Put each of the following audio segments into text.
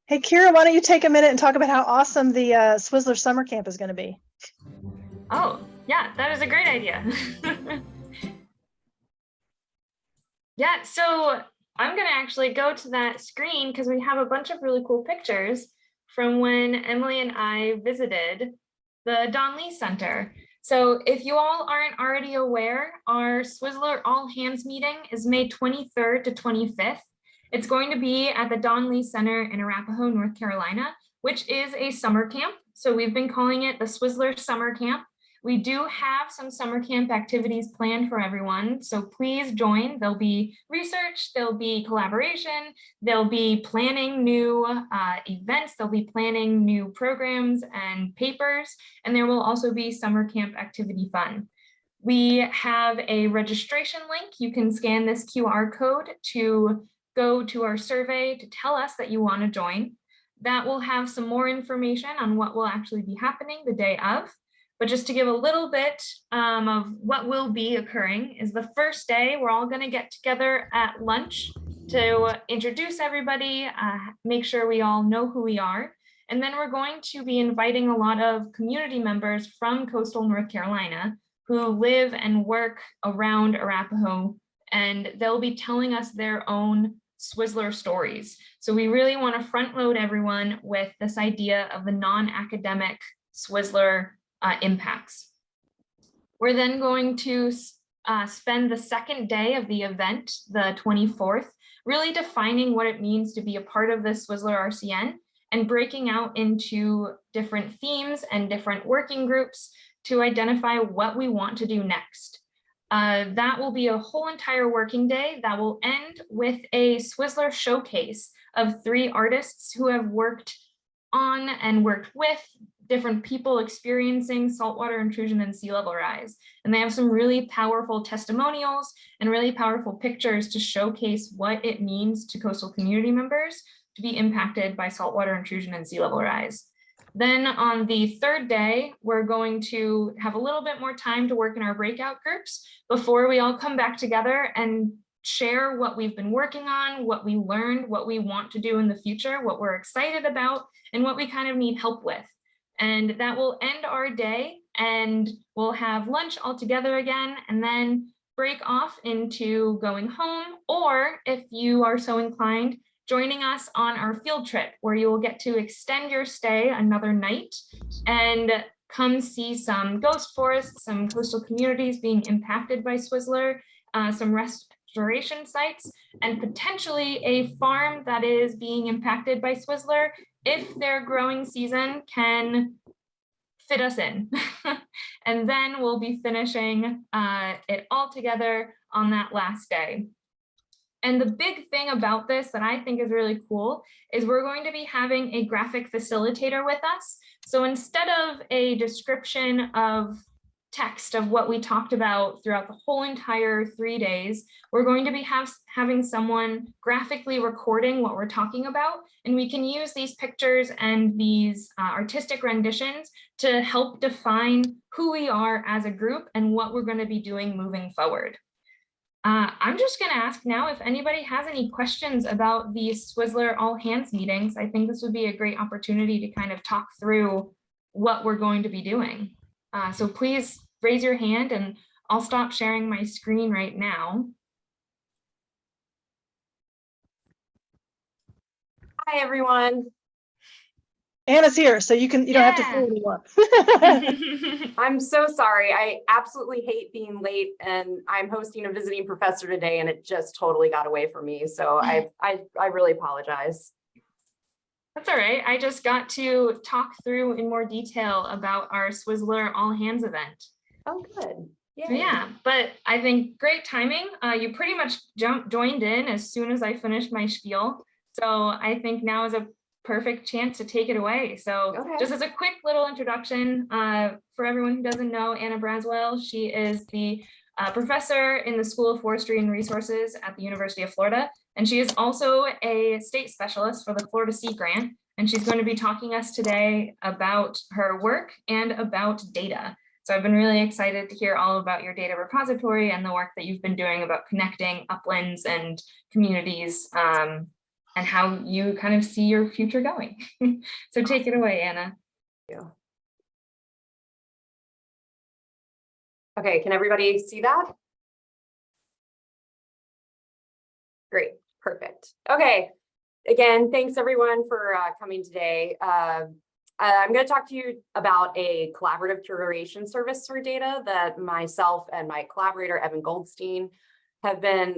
Hey, Kira, why don't you take a minute and talk about how awesome the SWISLR summer camp is going to be? Oh, yeah, that is a great idea. Yeah, so I'm going to actually go to that screen because we have a bunch of really cool pictures from when Emily and I visited the Don Lee Center. So if you all aren't already aware, our SWISLR All Hands meeting is May 23rd to 25th. It's going to be at the Don Lee Center in Arapahoe, North Carolina, which is a summer camp. So we've been calling it the SWISLR Summer Camp. We do have some summer camp activities planned for everyone, so please join. There'll be research, there'll be collaboration, there'll be planning new events, there'll be planning new programs and papers, and there will also be summer camp activity fun. We have a registration link. You can scan this QR code to go to our survey to tell us that you want to join. That will have some more information on what will actually be happening the day of. But just to give a little bit of what will be occurring is the first day, we're all going to get together at lunch to introduce everybody, make sure we all know who we are. And then we're going to be inviting a lot of community members from coastal North Carolina who live and work around Arapahoe, and they'll be telling us their own SWISLR stories. So we really want to front load everyone with this idea of the non-academic SWISLR impacts. We're then going to spend the second day of the event, the 24th, really defining what it means to be a part of the SWISLR RCN and breaking out into different themes and different working groups to identify what we want to do next. That will be a whole entire working day that will end with a SWISLR showcase of 3 artists who have worked on and worked with different people experiencing saltwater intrusion and sea level rise. And they have some really powerful testimonials and really powerful pictures to showcase what it means to coastal community members to be impacted by saltwater intrusion and sea level rise. Then on the third day, we're going to have a little bit more time to work in our breakout groups before we all come back together and share what we've been working on, what we learned, what we want to do in the future, what we're excited about, and what we kind of need help with. And that will end our day, and we'll have lunch all together again, and then break off into going home, or if you are so inclined, joining us on our field trip, where you will get to extend your stay another night and come see some ghost forests, some coastal communities being impacted by SWISLR, some restoration sites, and potentially a farm that is being impacted by SWISLR if their growing season can fit us in. And then we'll be finishing it all together on that last day. And the big thing about this that I think is really cool is we're going to be having a graphic facilitator with us. So instead of a description of text of what we talked about throughout the whole entire 3 days, we're going to be having someone graphically recording what we're talking about. And we can use these pictures and these artistic renditions to help define who we are as a group and what we're going to be doing moving forward. I'm just going to ask now if anybody has any questions about these SWISLR all hands meetings. I think this would be a great opportunity to kind of talk through what we're going to be doing. So please raise your hand and I'll stop sharing my screen right now. Hi, everyone. Anna's here, so you don't have to fool anyone. I'm so sorry. I absolutely hate being late, and I'm hosting a visiting professor today, and it just totally got away from me. So I really apologize. That's all right. I just got to talk through in more detail about our SWISLR all hands event. Oh, good. So yeah, but I think great timing. You pretty much joined in as soon as I finished my spiel. So I think now is a perfect chance to take it away. So just as a quick little introduction, for everyone who doesn't know Anna Braswell, she is the professor in the School of Forestry and Resources at the University of Florida. And she is also a state specialist for the Florida Sea Grant. And she's going to be talking to us today about her work and about data. So I've been really excited to hear all about your data repository and the work that you've been doing about connecting uplands and communities and how you kind of see your future going. So take it away, Anna. Thank you. Okay, can everybody see that? Great, perfect. Okay, again, thanks everyone for coming today. I'm going to talk to you about a collaborative curation service for data that myself and my collaborator, Evan Goldstein, have been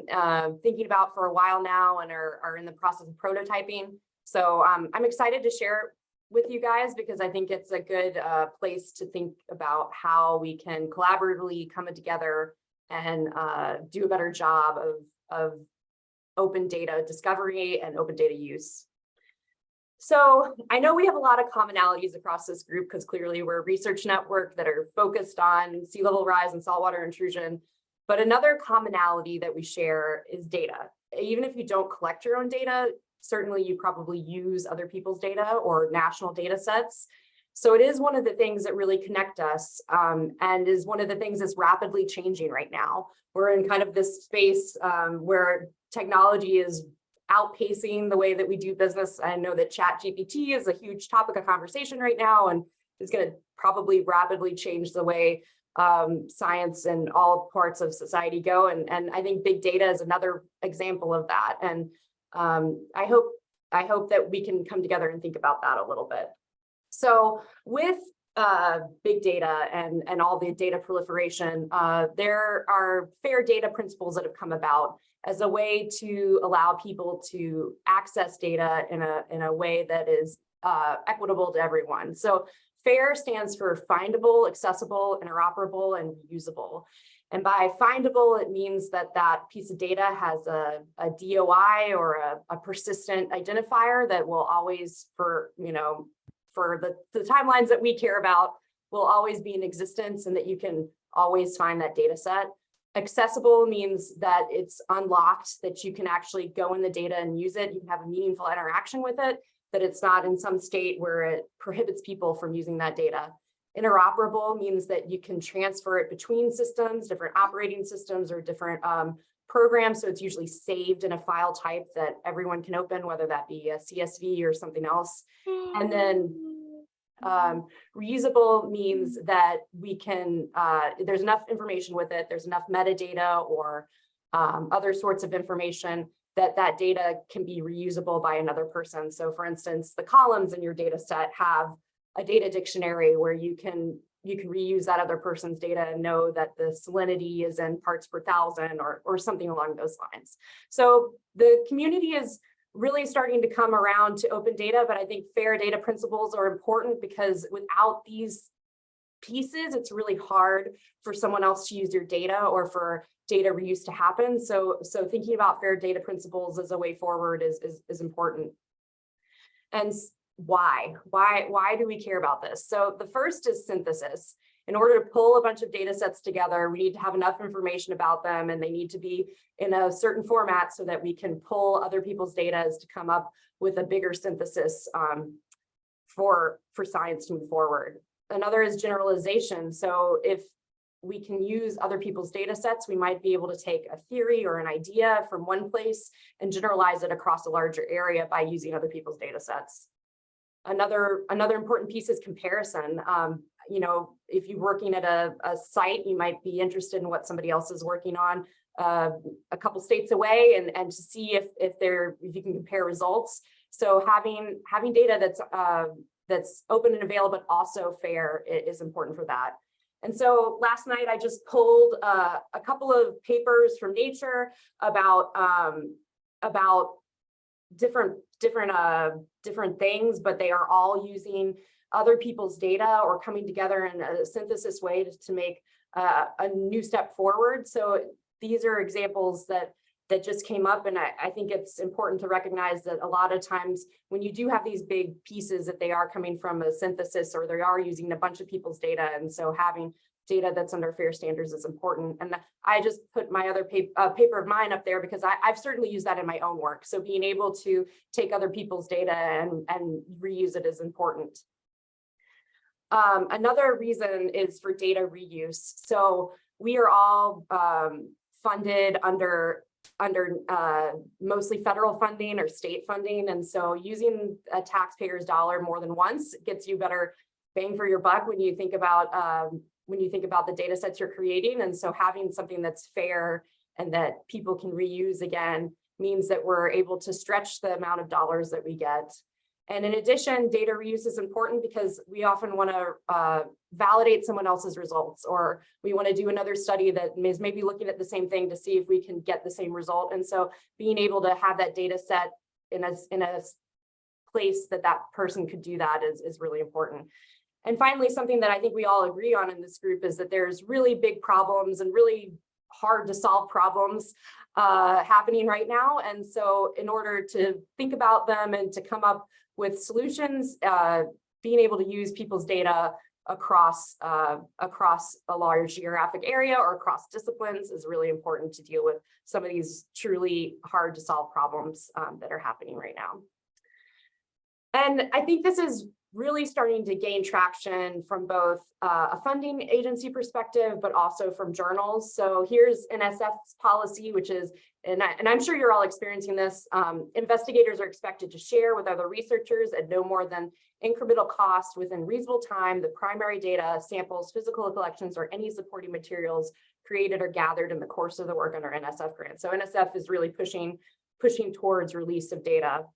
thinking about for a while now and are in the process of prototyping. So I'm excited to share with you guys because I think it's a good place to think about how we can collaboratively come together and do a better job of open data discovery and open data use. So I know we have a lot of commonalities across this group because clearly we're a research network that are focused on sea level rise and saltwater intrusion. But another commonality that we share is data. Even if you don't collect your own data, certainly you probably use other people's data or national data sets. So it is one of the things that really connect us, and is one of the things that's rapidly changing right now. We're in kind of this space where technology is outpacing the way that we do business. I know that ChatGPT is a huge topic of conversation right now and is going to probably rapidly change the way science and all parts of society go. And I think big data is another example of that. And I hope that we can come together and think about that a little bit. So with big data and all the data proliferation, there are fair data principles that have come about as a way to allow people to access data in a way that is equitable to everyone. So FAIR stands for findable, accessible, interoperable, and reusable. And by findable, it means that that piece of data has a DOI or a persistent identifier that will always, for the timelines that we care about, will always be in existence and that you can always find that data set. Accessible means that it's unlocked, that you can actually go in the data and use it. You can have a meaningful interaction with it, that it's not in some state where it prohibits people from using that data. Interoperable means that you can transfer it between systems, different operating systems or different programs. So it's usually saved in a file type that everyone can open, whether that be a CSV or something else. And then reusable means that we can, there's enough information with it, there's enough metadata or other sorts of information that data can be reusable by another person. So for instance, the columns in your data set have a data dictionary where you can reuse that other person's data and know that the salinity is in parts per thousand or something along those lines. So the community is really starting to come around to open data, but I think fair data principles are important because without these pieces, it's really hard for someone else to use your data or for data reuse to happen. So thinking about fair data principles as a way forward is important. And why do we care about this? So the first is synthesis. In order to pull a bunch of data sets together, we need to have enough information about them and they need to be in a certain format so that we can pull other people's data to come up with a bigger synthesis for science to move forward. Another is generalization. So if we can use other people's data sets, we might be able to take a theory or an idea from one place and generalize it across a larger area by using other people's data sets. Another important piece is comparison. If you're working at a site, you might be interested in what somebody else is working on a couple states away and to see if you can compare results. So having data that's open and available, but also fair is important for that. And so last night I just pulled a couple of papers from Nature about different things, but they are all using other people's data or coming together in a synthesis way to make a new step forward. So these are examples that just came up, and I think it's important to recognize that a lot of times when you do have these big pieces that they are coming from a synthesis or they are using a bunch of people's data, and so having data that's under fair standards is important. And I just put my other paper of mine up there because I've certainly used that in my own work. So being able to take other people's data and reuse it is important. Another reason is for data reuse. So we are all funded under mostly federal funding or state funding. And so using a taxpayer's dollar more than once gets you better bang for your buck when you think about the data sets you're creating. And so having something that's fair and that people can reuse again means that we're able to stretch the amount of dollars that we get. And in addition, data reuse is important because we often want to validate someone else's results, or we want to do another study that is maybe looking at the same thing to see if we can get the same result. And so being able to have that data set in a place that person could do that is really important. And finally, something that I think we all agree on in this group is that there's really big problems and really hard to solve problems happening right now. And so in order to think about them and to come up with solutions, being able to use people's data across a large geographic area or across disciplines is really important to deal with some of these truly hard to solve problems that are happening right now. And I think this is really starting to gain traction from both a funding agency perspective, but also from journals. So here's NSF's policy, which is, and I'm sure you're all experiencing this, investigators are expected to share with other researchers at no more than incremental cost within reasonable time the primary data, samples, physical collections, or any supporting materials created or gathered in the course of the work under NSF grant. So NSF is really pushing towards release of data.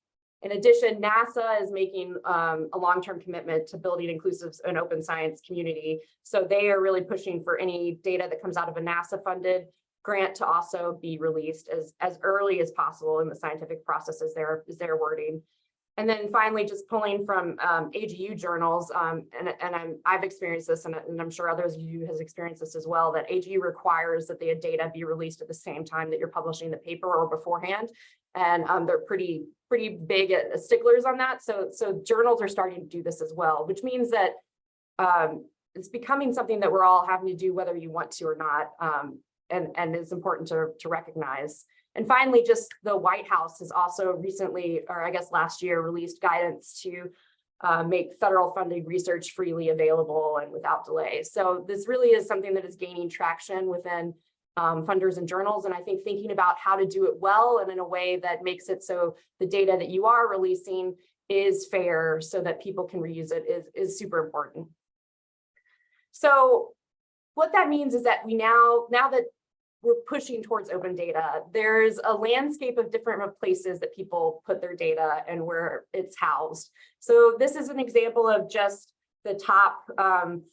In addition, NASA is making a long-term commitment to building inclusive and open science community. So they are really pushing for any data that comes out of a NASA-funded grant to also be released as early as possible in the scientific process is their wording. And then finally, just pulling from AGU journals, I've experienced this, and I'm sure others of you has experienced this as well, that AGU requires that the data be released at the same time that you're publishing the paper or beforehand. And they're pretty big at sticklers on that. So journals are starting to do this as well, which means that it's becoming something that we're all having to do whether you want to or not. And it's important to recognize. And finally, just the White House has also recently, or I guess last year, released guidance to make federal funded research freely available and without delay. So this really is something that is gaining traction within funders and journals. And I think thinking about how to do it well and in a way that makes it so the data that you are releasing is fair so that people can reuse it is super important. So what that means is that we now that we're pushing towards open data, there's a landscape of different places that people put their data and where it's housed. So this is an example of just the top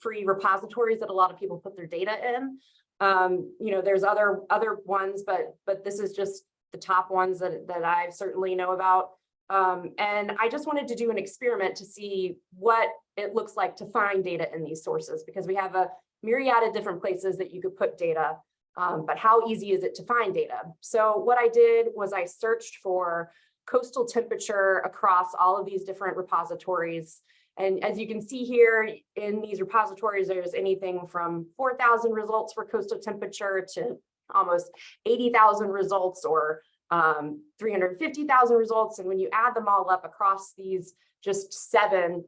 free repositories that a lot of people put their data in. You know, there's other ones, but this is just the top ones that I certainly know about. And I just wanted to do an experiment to see what it looks like to find data in these sources, because we have a myriad of different places that you could put data. But how easy is it to find data? So what I did was I searched for coastal temperature across all of these different repositories. And as you can see here in these repositories, there's anything from 4,000 results for coastal temperature to almost 80,000 results or 350,000 results. And when you add them all up across these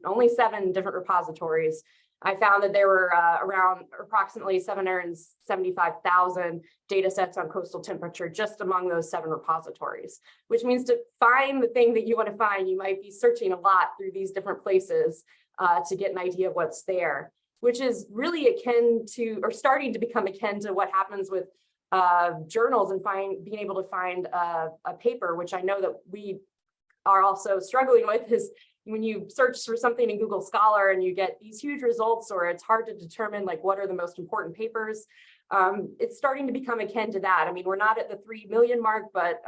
only seven different repositories, I found that there were around approximately 775,000 data sets on coastal temperature just among those 7 repositories, which means to find the thing that you want to find, you might be searching a lot through these different places to get an idea of what's there, which is really akin to, or starting to become akin to what happens with journals and being able to find a paper, which I know that we are also struggling with, is when you search for something in Google Scholar and you get these huge results, or it's hard to determine like what are the most important papers. It's starting to become akin to that. I mean, we're not at the 3 million mark, but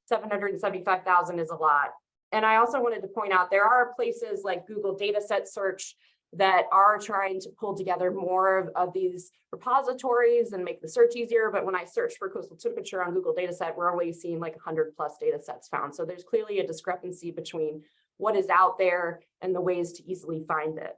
775,000 is a lot. And I also wanted to point out there are places like Google Dataset Search that are trying to pull together more of these repositories and make the search easier. But when I search for coastal temperature on Google Dataset, we're only seeing like 100+ data sets found. So there's clearly a discrepancy between what is out there and the ways to easily find it.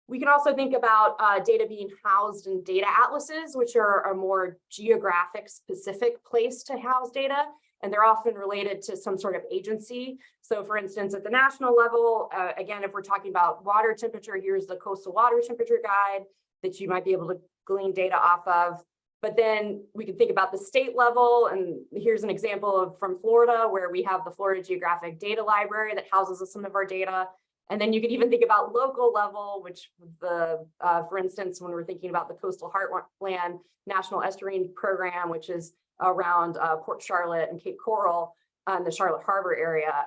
We can also think about data being housed in data atlases, which are a more geographic specific place to house data. And they're often related to some sort of agency. So for instance, at the national level, again, if we're talking about water temperature, here's the coastal water temperature guide that you might be able to glean data off of. But then we can think about the state level, and here's an example from Florida, where we have the Florida Geographic Data Library that houses some of our data. And then you can even think about local level, which for instance, when we're thinking about the Coastal Heartland National Estuarine Program, which is around Port Charlotte and Cape Coral in the Charlotte Harbor area,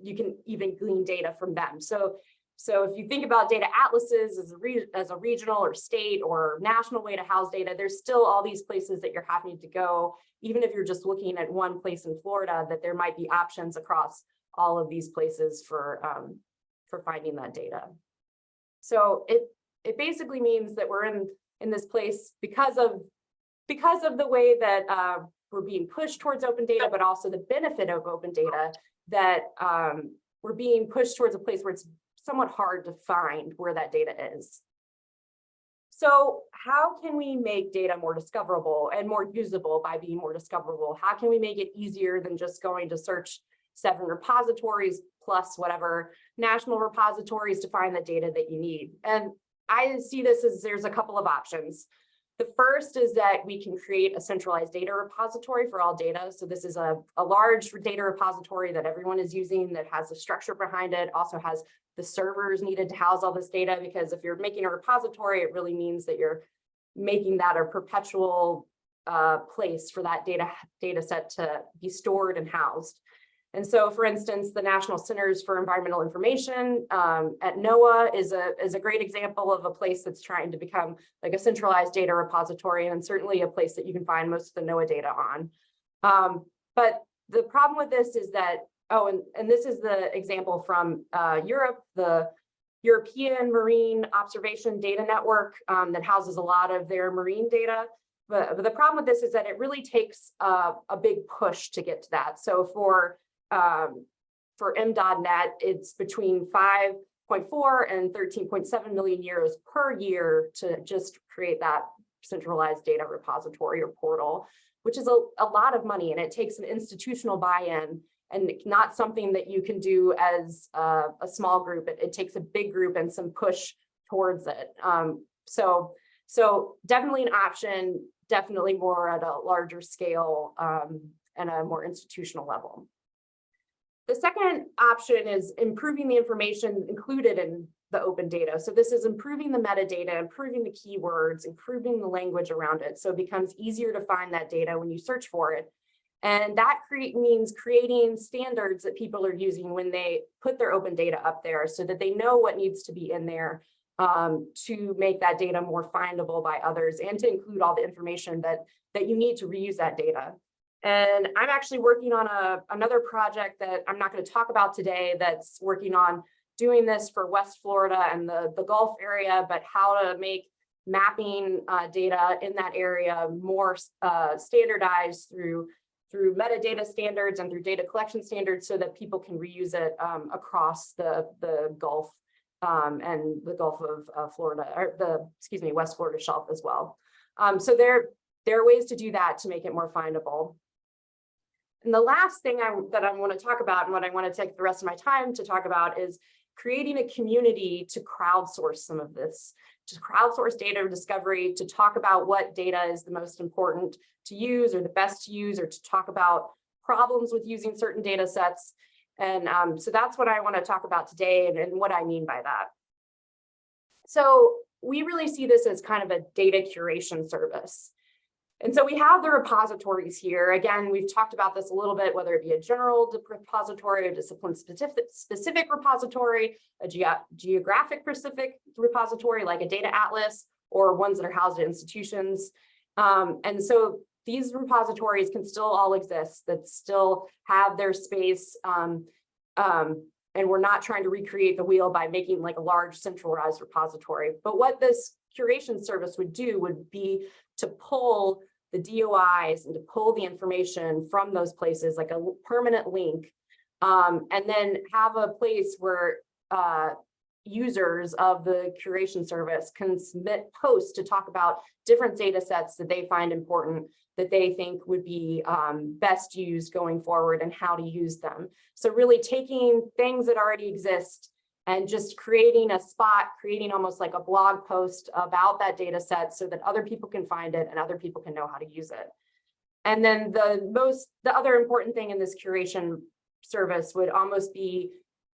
you can even glean data from them. So if you think about data atlases as a regional or state or national way to house data, there's still all these places that you're having to go, even if you're just looking at one place in Florida, that there might be options across all of these places for finding that data. So it basically means that we're in this place because of the way that we're being pushed towards open data, but also the benefit of open data, that we're being pushed towards a place where it's somewhat hard to find where that data is. So how can we make data more discoverable and more usable by being more discoverable? How can we make it easier than just going to search 7 repositories plus whatever national repositories to find the data that you need? And I see this as there's a couple of options. The first is that we can create a centralized data repository for all data. So this is a large data repository that everyone is using that has a structure behind it, also has the servers needed to house all this data, because if you're making a repository, it really means that you're making that a perpetual place for that data set to be stored and housed. And so, for instance, the National Centers for Environmental Information at NOAA is a great example of a place that's trying to become like a centralized data repository, and certainly a place that you can find most of the NOAA data on. But the problem with this is that, and this is the example from Europe, the European Marine Observation Data Network that houses a lot of their marine data. But the problem with this is that it really takes a big push to get to that. So for M.NET, it's between 5.4 and 13.7 million euros per year to just create that centralized data repository or portal, which is a lot of money, and it takes an institutional buy-in and not something that you can do as a small group. It takes a big group and some push towards it. So definitely an option, definitely more at a larger scale and a more institutional level. The second option is improving the information included in the open data. So this is improving the metadata, improving the keywords, improving the language around it, so it becomes easier to find that data when you search for it. And that means creating standards that people are using when they put their open data up there, so that they know what needs to be in there to make that data more findable by others, and to include all the information that you need to reuse that data. And I'm actually working on another project that I'm not going to talk about today, that's working on doing this for West Florida and the Gulf area, but how to make mapping data in that area more standardized through metadata standards and through data collection standards, so that people can reuse it across the Gulf and the Gulf of Florida, or West Florida shelf as well. So there are ways to do that to make it more findable. And the last thing that I want to talk about, and what I want to take the rest of my time to talk about, is creating a community to crowdsource some of this, to crowdsource data discovery, to talk about what data is the most important to use or the best to use, or to talk about problems with using certain data sets. And so that's what I want to talk about today, and what I mean by that. So we really see this as kind of a data curation service. And so we have the repositories here. Again, we've talked about this a little bit, whether it be a general repository, a discipline-specific repository, a geographic-specific repository like a data atlas, or ones that are housed at institutions. And so these repositories can still all exist, that still have their space. And we're not trying to recreate the wheel by making like a large centralized repository. But what this curation service would do would be to pull the DOIs and to pull the information from those places, like a permanent link, and then have a place where users of the curation service can submit posts to talk about different data sets that they find important, that they think would be best used going forward, and how to use them. So really taking things that already exist and just creating a spot, creating almost like a blog post about that data set, so that other people can find it and other people can know how to use it. And then the other important thing in this curation service would almost be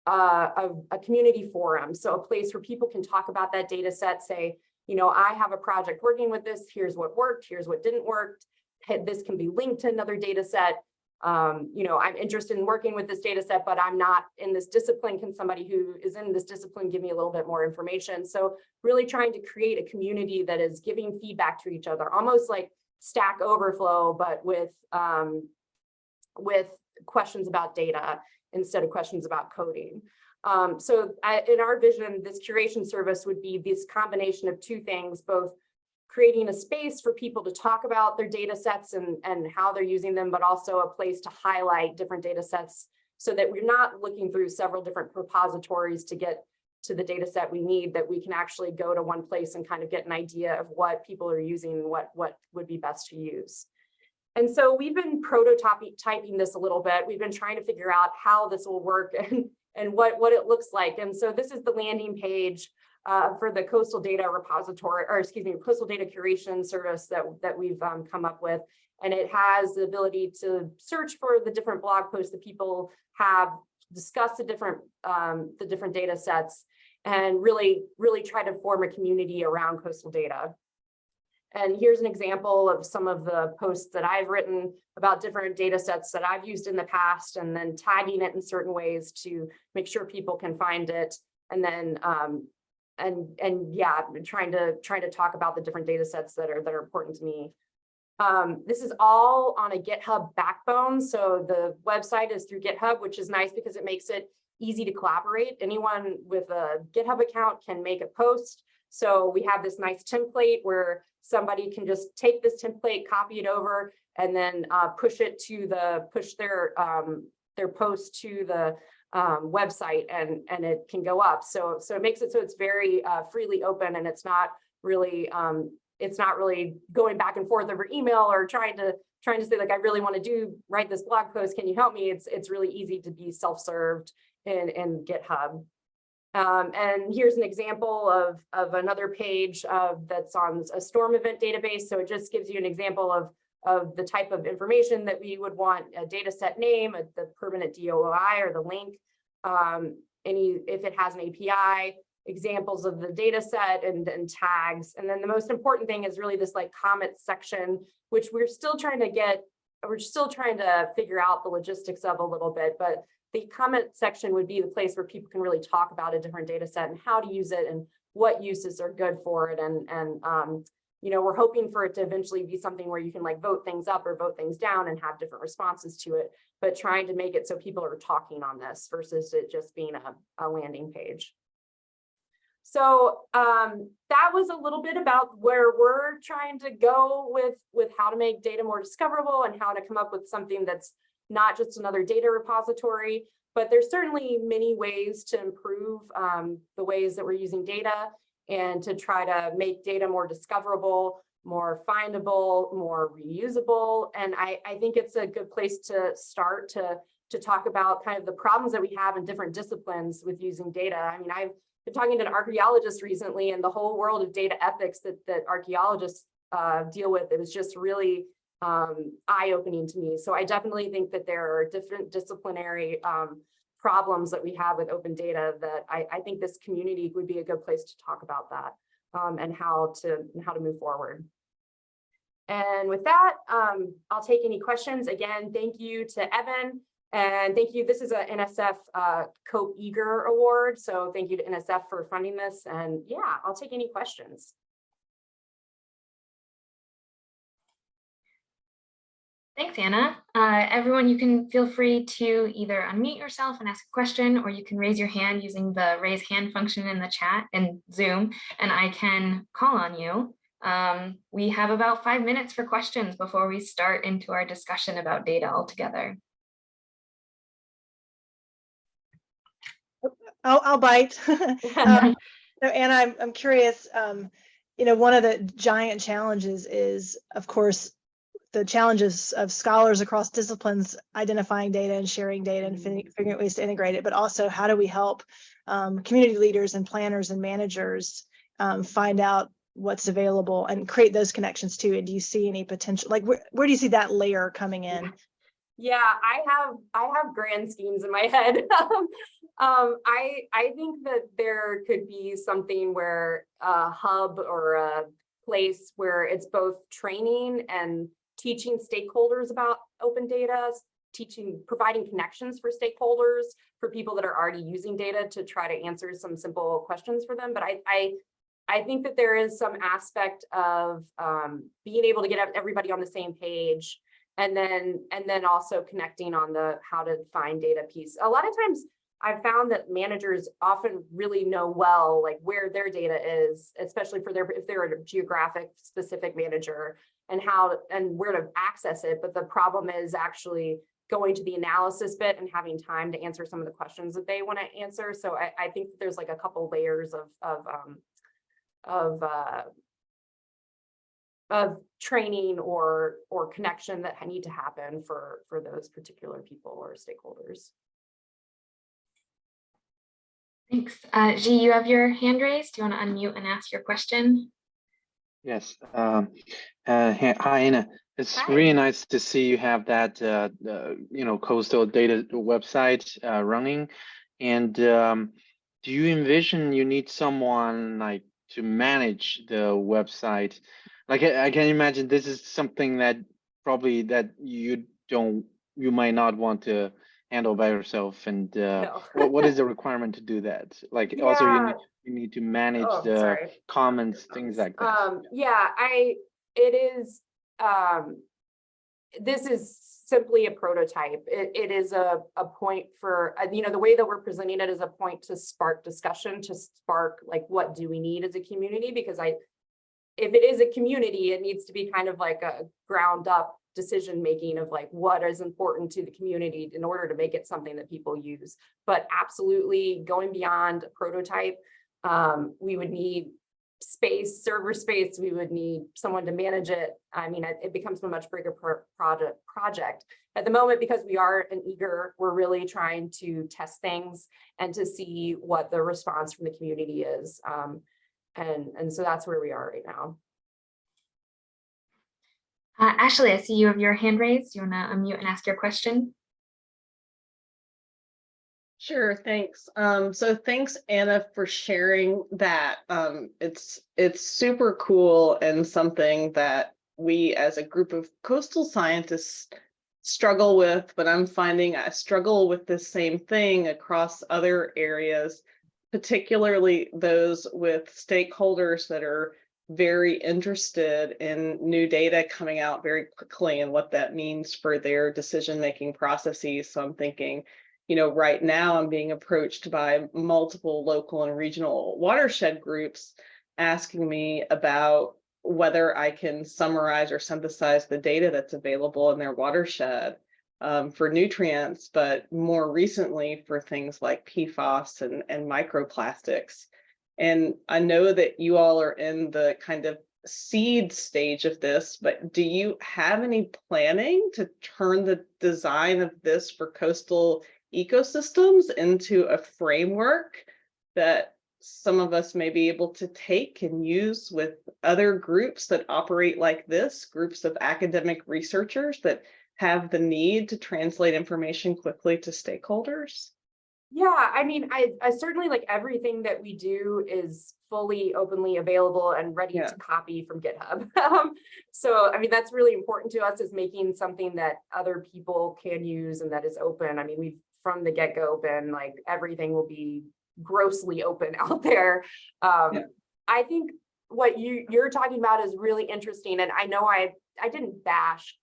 a community forum. So a place where people can talk about that data set, say, you know, I have a project working with this, here's what worked, here's what didn't work. This can be linked to another data set. You know, I'm interested in working with this data set, but I'm not in this discipline. Can somebody who is in this discipline give me a little bit more information? So really trying to create a community that is giving feedback to each other, almost like Stack Overflow, but with questions about data instead of questions about coding. So in our vision, this curation service would be this combination of two things, both creating a space for people to talk about their data sets and how they're using them, but also a place to highlight different data sets so that we're not looking through several different repositories to get to the data set we need, that we can actually go to one place and kind of get an idea of what people are using and what would be best to use. And so we've been prototyping this a little bit. We've been trying to figure out how this will work and what it looks like. And so this is the landing page for the coastal data repository, or excuse me, coastal data curation service that we've come up with. And it has the ability to search for the different blog posts that people have, discuss the different data sets, and really try to form a community around coastal data. And here's an example of some of the posts that I've written about different data sets that I've used in the past, and then tagging it in certain ways to make sure people can find it. And then yeah, trying to talk about the different data sets that are important to me. This is all on a GitHub backbone. So the website is through GitHub, which is nice because it makes it easy to collaborate. Anyone with a GitHub account can make a post. So we have this nice template where somebody can just take this template, copy it over, and then push their post to the website, and it can go up. So it makes it so it's very freely open, and it's not really going back and forth over email or trying to say, like, I really want to write this blog post, can you help me? It's really easy to be self-served in GitHub. And here's an example of another page that's on a storm event database. So it just gives you an example of the type of information that we would want: a data set name, the permanent DOI or the link, if it has an API, examples of the data set, and tags. And then the most important thing is really this like comment section, which we're still trying to figure out the logistics of a little bit, but the comment section would be the place where people can really talk about a different data set and how to use it and what uses are good for it. And you know, we're hoping for it to eventually be something where you can like vote things up or vote things down and have different responses to it, but trying to make it so people are talking on this versus it just being a landing page. So that was a little bit about where we're trying to go with how to make data more discoverable and how to come up with something that's not just another data repository, but there's certainly many ways to improve the ways that we're using data and to try to make data more discoverable, more findable, more reusable. And I think it's a good place to start to talk about kind of the problems that we have in different disciplines with using data. I mean, I've been talking to an archaeologist recently, and the whole world of data ethics that archaeologists deal with, it was just really eye-opening to me. So I definitely think that there are different disciplinary problems that we have with open data that I think this community would be a good place to talk about that and how to move forward. And with that, I'll take any questions. Again, thank you to Evan, and thank you. This is a NSF COPE Eager Award, so thank you to NSF for funding this. And yeah, I'll take any questions. Thanks, Anna. Everyone, you can feel free to either unmute yourself and ask a question, or you can raise your hand using the raise hand function in the chat in Zoom, and I can call on you. We have about 5 minutes for questions before we start into our discussion about data altogether. I'll bite. Anna, I'm curious, you know, one of the giant challenges is, of course, the challenges of scholars across disciplines identifying data and sharing data and figuring out ways to integrate it, but also how do we help community leaders and planners and managers find out what's available and create those connections too? And do you see any potential, like where do you see that layer coming in? Yeah, I have grand schemes in my head. I think that there could be something where a hub or a place where it's both training and teaching stakeholders about open data, providing connections for stakeholders, for people that are already using data to try to answer some simple questions for them. But I think that there is some aspect of being able to get everybody on the same page, and then also connecting on the how to find data piece. A lot of times I've found that managers often really know well like where their data is, especially for if they're a geographic specific manager, and how and where to access it. But the problem is actually going to the analysis bit and having time to answer some of the questions that they want to answer. So I think that there's like a couple layers of training or connection that need to happen for those particular people or stakeholders. Thanks. Ji, you have your hand raised. Do you want to unmute and ask your question? Yes. Hi, Anna. It's Hi. really nice to see you have that, coastal data website running. And do you envision you need someone like to manage the website? Like I can imagine this is something that probably that you might not want to handle by yourself. And No. what is the requirement to do that? Like also Yeah. you need to manage Oh, the sorry. comments, things like that. Yeah, this is simply a prototype. It is a point for, the way that we're presenting it is a point to spark discussion, to spark like, what do we need as a community? Because if it is a community, it needs to be kind of like a ground up decision making of like what is important to the community in order to make it something that people use. But absolutely going beyond a prototype, we would need space, server space, we would need someone to manage it. I mean, it becomes a much bigger project. At the moment, because we are we're really trying to test things and to see what the response from the community is. And so that's where we are right now. Ashley, I see you have your hand raised. Do you want to unmute and ask your question? Sure, thanks. So thanks, Anna, for sharing that. It's super cool and something that we as a group of coastal scientists struggle with, but I'm finding I struggle with the same thing across other areas, particularly those with stakeholders that are very interested in new data coming out very quickly and what that means for their decision-making processes. So I'm thinking, right now I'm being approached by multiple local and regional watershed groups asking me about whether I can summarize or synthesize the data that's available in their watershed for nutrients, but more recently for things like PFAS and microplastics. And I know that you all are in the kind of seed stage of this, but do you have any planning to turn the design of this for coastal ecosystems into a framework that some of us may be able to take and use with other groups that operate like this, groups of academic researchers that have the need to translate information quickly to stakeholders? Yeah, I mean, I certainly, like, everything that we do is fully openly available and ready to copy from GitHub. So, I mean, that's really important to us, is making something that other people can use and that is open. I mean, we've from the get-go been like, everything will be grossly open out there. I think what you're talking about is really interesting. And I know I didn't bash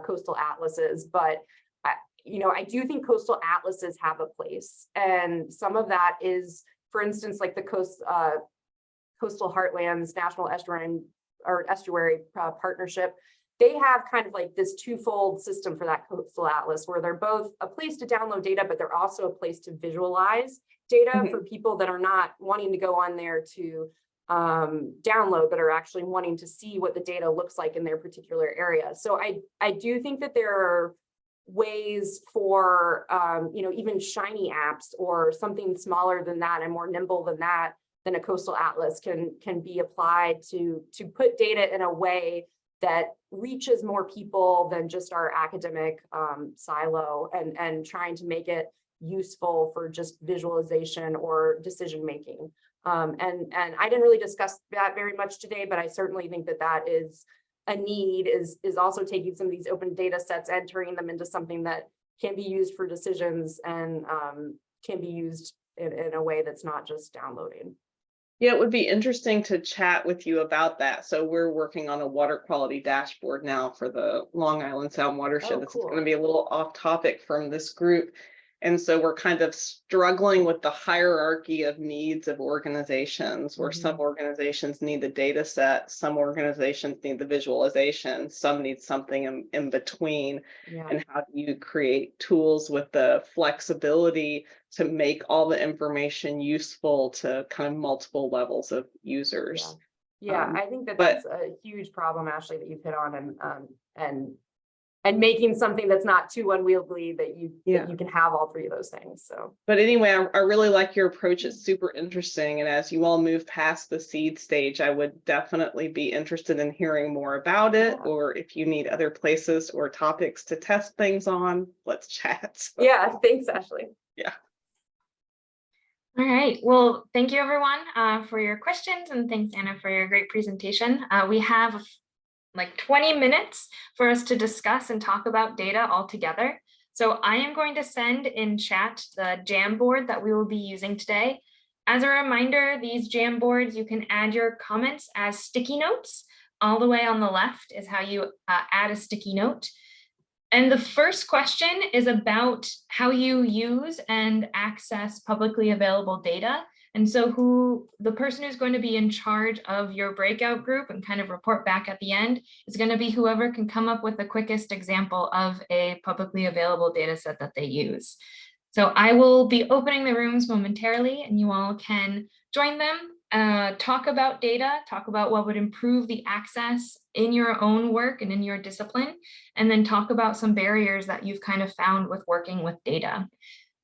coastal atlases, but I do think coastal atlases have a place, and some of that is, for instance, like the Coastal Heartlands National Estuary Partnership. They have kind of like this twofold system for that coastal atlas, where they're both a place to download data, but they're also a place to visualize data for people that are not wanting to go on there to download, but are actually wanting to see what the data looks like in their particular area. So I do think that there are ways for even shiny apps or something smaller than that and more nimble than that, than a coastal atlas can be applied to put data in a way that reaches more people than just our academic silo, and trying to make it useful for just visualization or decision making. And I didn't really discuss that very much today, but I certainly think that is a need, is also taking some of these open data sets and turning them into something that can be used for decisions and can be used in a way that's not just downloading. Yeah, it would be interesting to chat with you about that. So we're working on a water quality dashboard now for the Long Island Sound watershed. Oh, This cool. is going to be a little off topic from this group. And so we're kind of struggling with the hierarchy of needs of organizations, where some organizations need the data set, some organizations need the visualization, some need something in between. Yeah. And how do you create tools with the flexibility to make all the information useful to kind of multiple levels of users? Yeah, I think but- that's a huge problem, Ashley, that you've hit on, and making something that's not too unwieldy that you can have all three of those things. So, But anyway, I really like your approach. It's super interesting. And as you all move past the seed stage, I would definitely be interested in hearing more about it. Yeah. Or if you need other places or topics to test things on, let's chat. So, yeah, thanks, Ashley. All right. Well, thank you everyone for your questions, and thanks Anna for your great presentation. We have like 20 minutes for us to discuss and talk about data all together. So I am going to send in chat the Jamboard that we will be using today. As a reminder, these Jamboards, you can add your comments as sticky notes. All the way on the left is how you add a sticky note. And the first question is about how you use and access publicly available data. And so the person who's going to be in charge of your breakout group and kind of report back at the end is going to be whoever can come up with the quickest example of a publicly available data set that they use. So I will be opening the rooms momentarily, and you all can join them, talk about data, talk about what would improve the access in your own work and in your discipline, and then talk about some barriers that you've kind of found with working with data.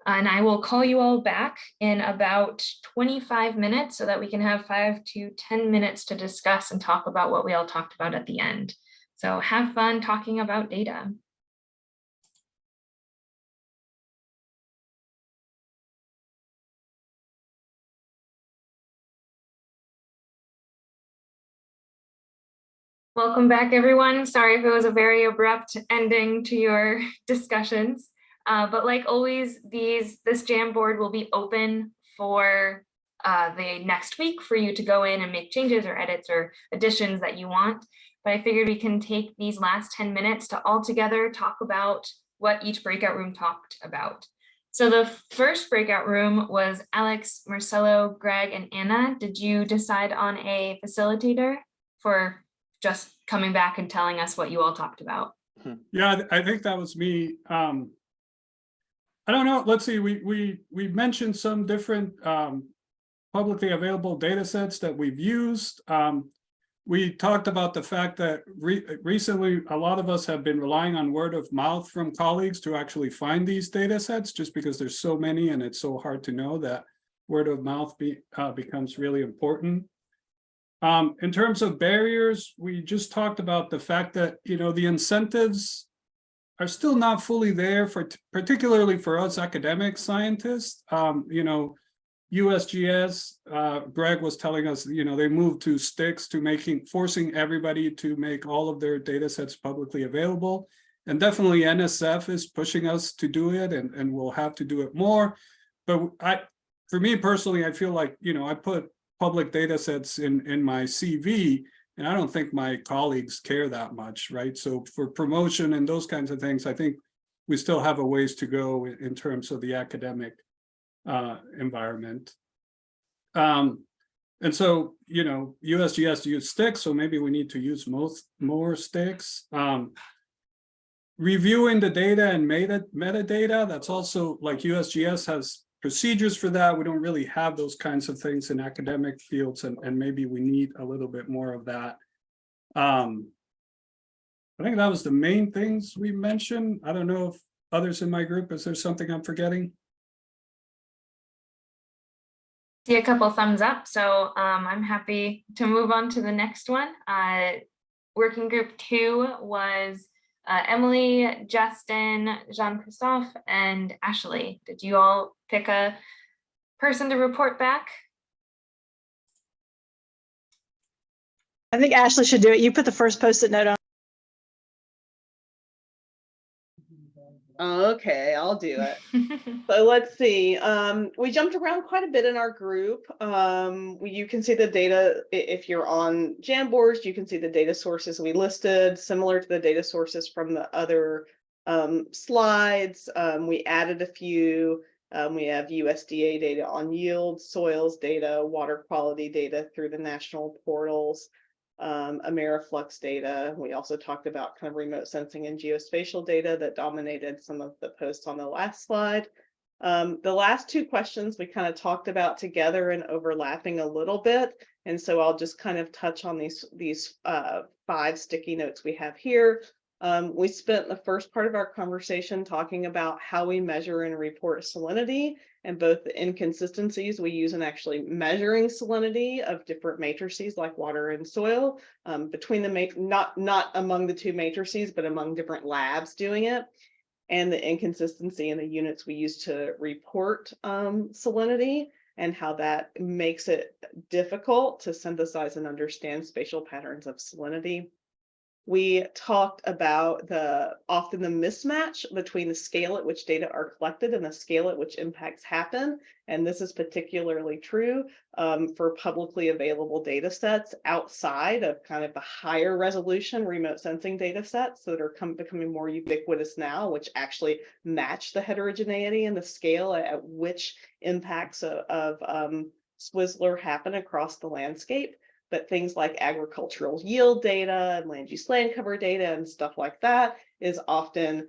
And I will call you all back in about 25 minutes so that we can have 5 to 10 minutes to discuss and talk about what we all talked about at the end. So have fun talking about data. Welcome back, everyone. Sorry if it was a very abrupt ending to your discussions. But like always, this Jamboard will be open for the next week for you to go in and make changes or edits or additions that you want. But I figured we can take these last 10 minutes to all together talk about what each breakout room talked about. So the first breakout room was Alex, Marcelo, Greg, and Anna. Did you decide on a facilitator for just coming back and telling us what you all talked about? Yeah, I think that was me. I don't know. Let's see. We mentioned some different publicly available data sets that we've used. We talked about the fact that recently a lot of us have been relying on word of mouth from colleagues to actually find these data sets, just because there's so many and it's so hard to know that word of mouth becomes really important. In terms of barriers, we just talked about the fact that, the incentives are still not fully there particularly for us academic scientists. USGS, Greg was telling us, they moved to sticks to forcing everybody to make all of their data sets publicly available. And definitely NSF is pushing us to do it, and we'll have to do it more. But for me personally, I feel like, I put public data sets in my CV, and I don't think my colleagues care that much, right? So for promotion and those kinds of things, I think we still have a ways to go in terms of the academic environment. And so, USGS used sticks, so maybe we need to use more sticks. Reviewing the data and metadata, that's also like USGS has procedures for that. We don't really have those kinds of things in academic fields, and maybe we need a little bit more of that. I think that was the main things we mentioned. I don't know if others in my group, is there something I'm forgetting? See a couple thumbs up, so I'm happy to move on to the next one. Working group 2 was Emily, Justin, Jean-Christophe, and Ashley. Did you all pick a person to report back? I think Ashley should do it. You put the first post-it note on. Okay, I'll do it. So let's see. We jumped around quite a bit in our group. You can see the data if you're on Jamboards. You can see the data sources we listed, similar to the data sources from the other slides. We added a few. We have USDA data on yield, soils data, water quality data through the national portals, Ameriflux data. We also talked about kind of remote sensing and geospatial data that dominated some of the posts on the last slide. The last two questions we kind of talked about together and overlapping a little bit. And so I'll just kind of touch on these 5 sticky notes we have here. We spent the first part of our conversation talking about how we measure and report salinity and both the inconsistencies we use in actually measuring salinity of different matrices like water and soil between the not among the 2 matrices, but among different labs doing it, and the inconsistency in the units we use to report salinity and how that makes it difficult to synthesize and understand spatial patterns of salinity. We talked about often the mismatch between the scale at which data are collected and the scale at which impacts happen. And this is particularly true for publicly available data sets outside of kind of the higher resolution remote sensing data sets that are becoming more ubiquitous now, which actually match the heterogeneity and the scale at which impacts of SWISLR happen across the landscape. But things like agricultural yield data and land use land cover data and stuff like that is often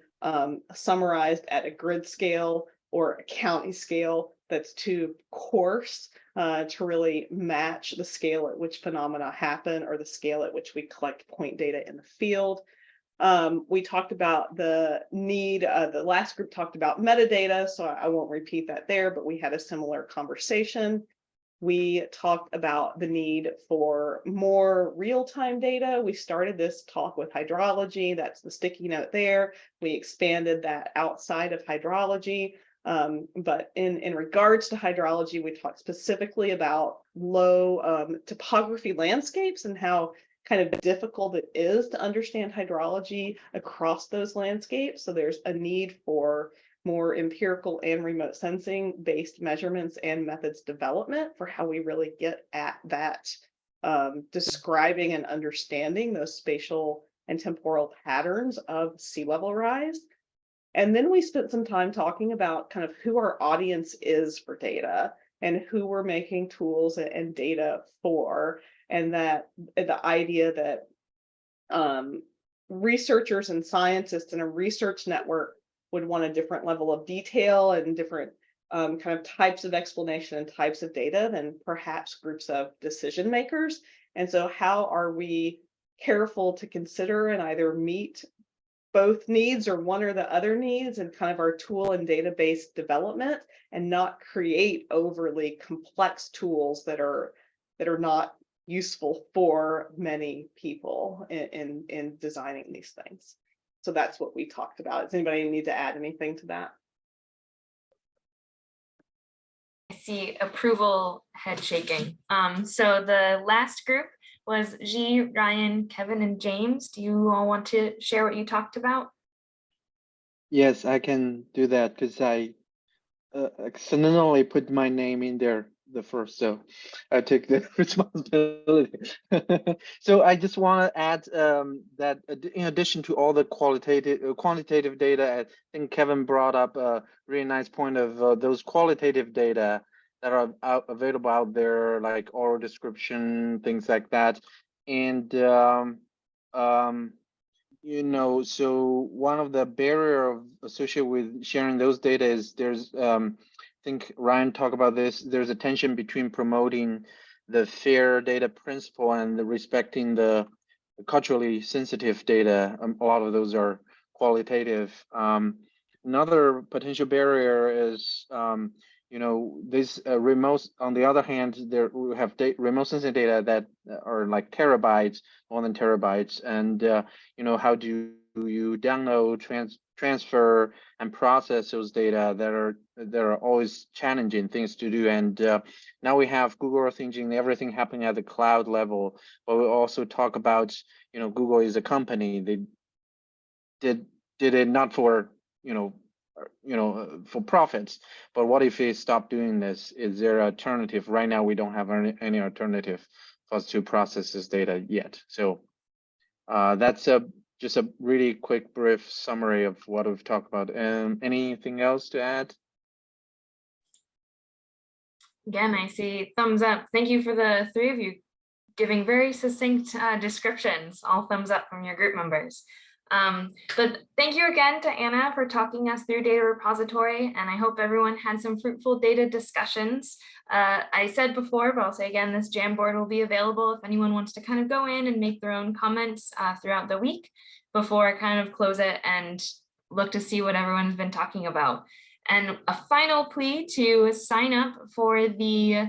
summarized at a grid scale or a county scale that's too coarse to really match the scale at which phenomena happen or the scale at which we collect point data in the field. We talked about the need, the last group talked about metadata, so I won't repeat that there, but we had a similar conversation. We talked about the need for more real-time data. We started this talk with hydrology. That's the sticky note there. We expanded that outside of hydrology. But in regards to hydrology, we talked specifically about low topography landscapes and how kind of difficult it is to understand hydrology across those landscapes. So there's a need for more empirical and remote sensing based measurements and methods development for how we really get at that describing and understanding those spatial and temporal patterns of sea level rise. And then we spent some time talking about kind of who our audience is for data and who we're making tools and data for, and that the idea that researchers and scientists in a research network would want a different level of detail and different kind of types of explanation and types of data than perhaps groups of decision makers. And so how are we careful to consider and either meet both needs or one or the other needs and kind of our tool and database development and not create overly complex tools that are not useful for many people in designing these things. So that's what we talked about. Does anybody need to add anything to that? I see approval head shaking. So the last group was G, Ryan, Kevin, and James. Do you all want to share what you talked about? Yes, I can do that because I accidentally put my name in there the first, so I take the responsibility. So I just want to add that in addition to all the quantitative data, I think Kevin brought up a really nice point of those qualitative data that are available out there, like oral description, things like that. And you know, so one of the barrier associated with sharing those data is there's I think Ryan talked about this. There's a tension between promoting the fair data principle and respecting the culturally sensitive data. A lot of those are qualitative. Another potential barrier is, you know, this remote. On the other hand, there we have remote sensing data that are like terabytes, more than terabytes, and you know, how do you download, transfer, and process those data that are always challenging things to do. And now we have Google Earth Engine, everything happening at the cloud level. But we also talk about, you know, Google is a company. They did it not for, you know, for profits. But what if they stop doing this? Is there an alternative? Right now, we don't have any alternative for us to process this data yet. So that's just a really quick, brief summary of what we've talked about. Anything else to add? Again, I see thumbs up. Thank you for the three of you giving very succinct descriptions. All thumbs up from your group members. But thank you again to Anna for talking us through data repository, and I hope everyone had some fruitful data discussions. I said before, but I'll say again, this Jamboard will be available if anyone wants to kind of go in and make their own comments throughout the week before I kind of close it and look to see what everyone's been talking about. And a final plea to sign up for the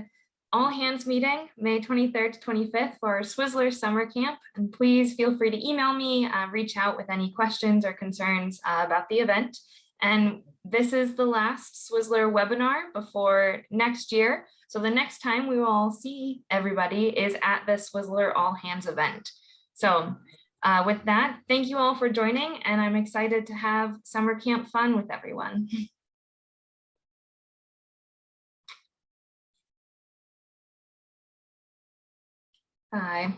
all hands meeting, May 23rd to 25th for SWISLR summer camp. And please feel free to email me, reach out with any questions or concerns about the event. And this is the last SWISLR webinar before next year. So the next time we will all see everybody is at the SWISLR all hands event. So with that, thank you all for joining, and I'm excited to have summer camp fun with everyone. Bye.